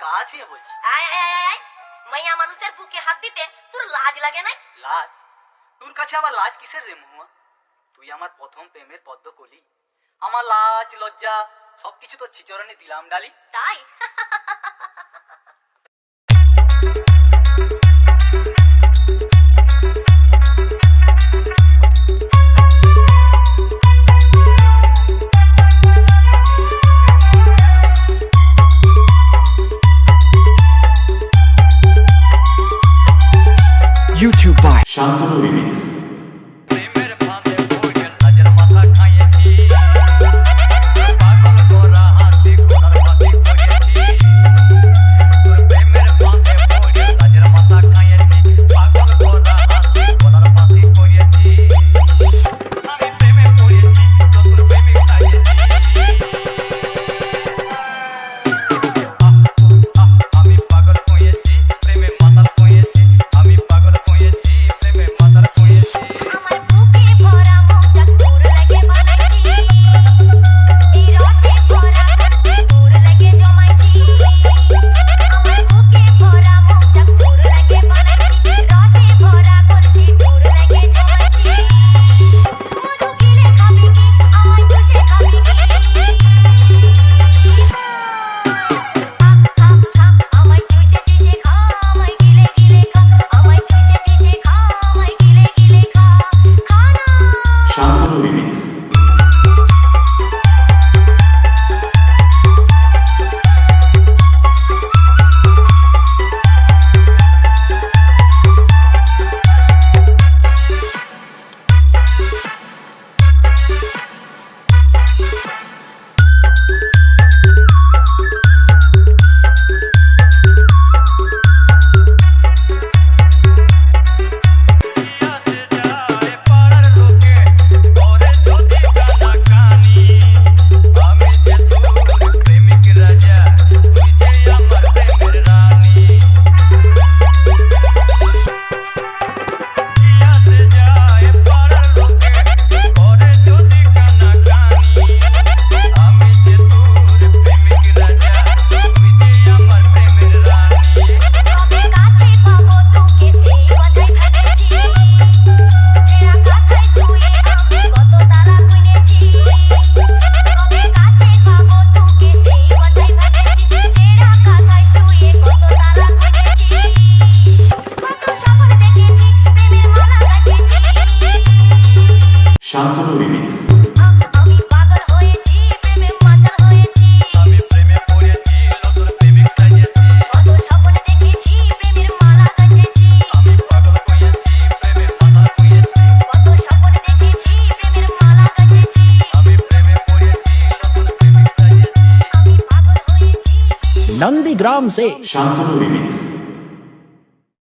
গা ছুঁয়ে বলছি। আয় আয় আয় আয়, মাইয়া মানুষের বুকে হাত দিতে তোর লাজ লাগে না? লাজ? তোর কাছে আবার লাজ কিসের রে মহুয়া? তুই আমার প্রথম প্রেমের পদ্ম কলি। আমার লাজ লজ্জা সবকিছু তো চিচরণে দিলাম ডালি। তাই? YouTube by Shantanu Remix. Shantanu Remix. আমি পাগল হয়েছি, প্রেমে মাতাল হয়েছি। আমি প্রেমে পড়েছি, নতুন প্রেমিক সাজিয়েছি। কত স্বপ্ন দেখেছি, প্রেমের মালা গাঁথেছি। আমি পাগল হয়েছি, প্রেমে মাতাল হয়েছি। কত স্বপ্ন দেখেছি, প্রেমের মালা গাঁথেছি। আমি প্রেমে পড়েছি, নতুন প্রেমিক সাজিয়েছি। আমি পাগল হয়েছি। Nandigram se Shantanu Remix.